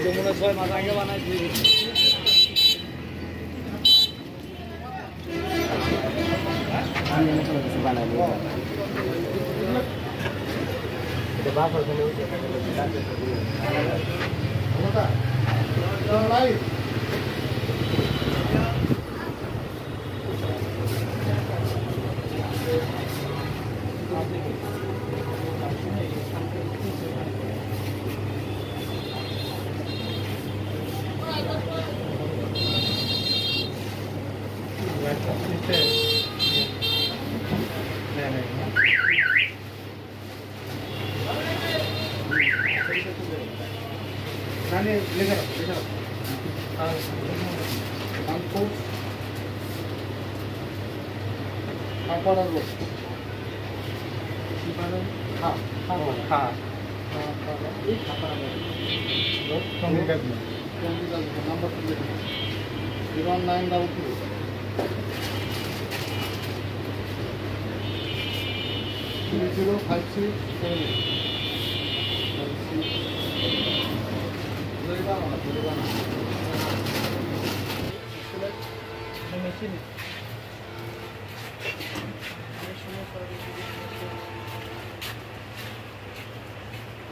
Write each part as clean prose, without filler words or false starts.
যমুনা 6 মাস আগে বানাইছি। আমি মনে করে কিছু বানাইনি। এটা বাফার করে ওইটা কাটে ওটা ভাই Nani लेकर हमको apa dulu हाँ हाँ हाँ नंबर 0922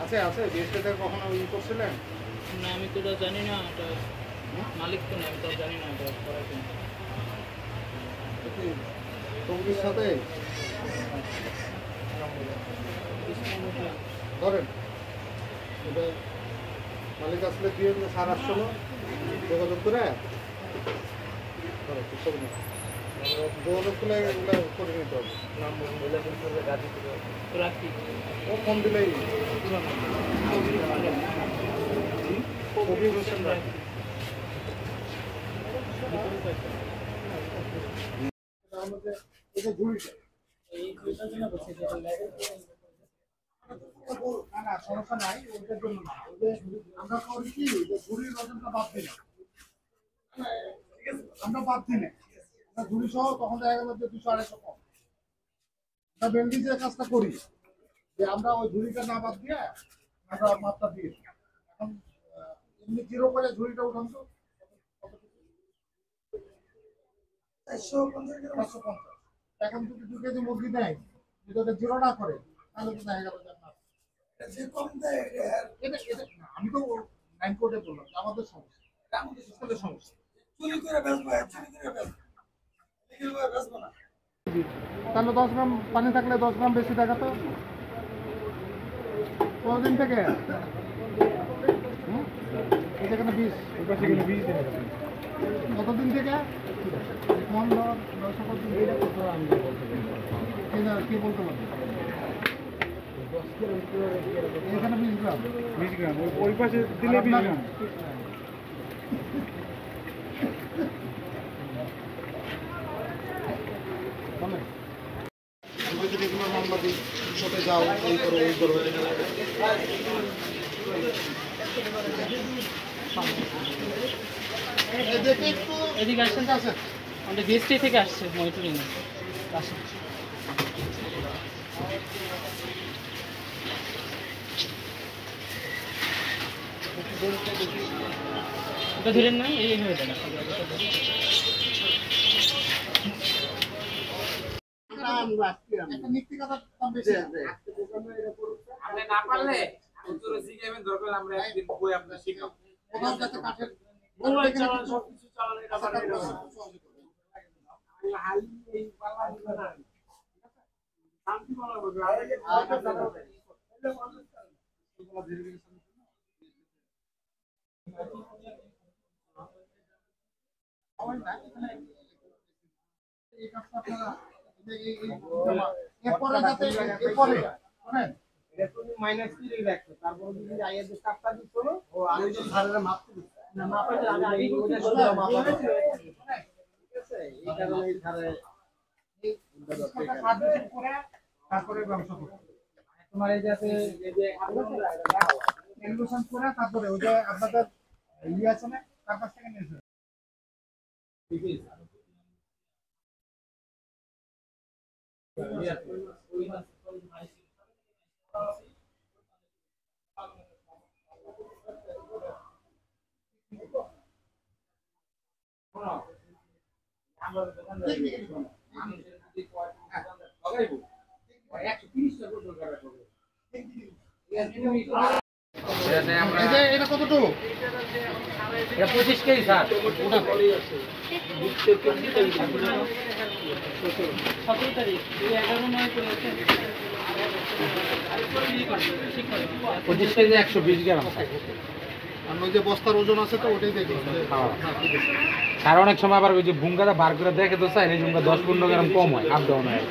আছে আছে বিএসটিতে কখনো ইউজ করছিলেন? না আমি তো জানি না, এটা মালিক তো না, আমি তো জানি না এটা করা কি। টঙ্গির সাথে ধরেন এটা মালিক আসলে দিয়ে সার আসছিল যোগাযোগ করে যোগাযোগ করলে এগুলো করে নিতে হবে। নাম বলে গাড়ি রাখি ও ফোন দিলেই কবির হোসেন রাখি না সমস্যা নাই, ওটার জন্য না। আমরা করি কি ঝুড়ির ওজনটা বাদ দিলাম, আমরা বাদ দিলে আমরা ঝুড়ি সহ তখন দেখা গেল যে 200-250 কম। আমরা বেন্ডিজের কাজটা করি যে আমরা ওই ঝুড়িটা না বাদ দিয়ে আমরা মাপটা দিয়ে এখন এমনি জিরো করে ঝুড়িটা উঠান তো 450। এখন যদি 2 কেজি মুরগি দেয় যদি ওটা জিরো না করে তাহলে তো দেখা গেল যে আপনার আমি তো 9 কোটে বললাম আমাদের সমস্যা, আমাদের সিস্টেমের সমস্যা। চুরি করে বেচবো না তাহলে 10 গ্রাম পানি থাকলে 10 গ্রাম বেশি দেখাতো। কতদিন থেকে এখানে 20 কতদিন থেকে কি বলতে পারবে এখানে 20 গ্রাম ওই পাশে দিলে 20 গ্রাম। রেগুলার মামলা দিই সাথে যাও এই করো ওই করো এদিকে আসছেন তো আছে আমাদের বিএসটি থেকে আসছে মনিটরিং আসে। এটা ধরেন না এই হয়ে যাবে আপনি না পারলে উত্তরে শিখাবেন, দরকার আমরা একদিন বই আপনার শিখাবো। মোবাইল চালানো সবকিছু চালানো এটা পারে হাল এই পালা না শান্তি বলা বলবে মাইনাস 3 রাখছো, তারপর যদি আইএস স্টাফটা দিছো ও আমি তো ধারের মাপতে দিছি না, মাপাতে আমি আগে ওটা বলতে মাপাতে ঠিক আছে। এই কারণে এই ধারে এই করে তারপরে ব্যবসা করতে তোমার এই যাতে এই যে ক্যালকুলেশন করে তারপরে ওই যে আপনাদের ই আছে না তার কাছ থেকে নিয়েছে ঠিক আছে। এটা কতটুকু? এটা 25 কেজি স্যার। 17 তারিখ 11/9 করেছে। 25 কেজি 120 গ্রাম। আর ওই যে বস্তার ওজন আছে তো ওটাই দেখলাম। আর অনেক সময় আবার ওই যে ভুঙ্গাটা বার করে দেখে তো চাই, এই ভুঙ্গা 10-15 গ্রাম কম হয়, আপ ডাউন হয়।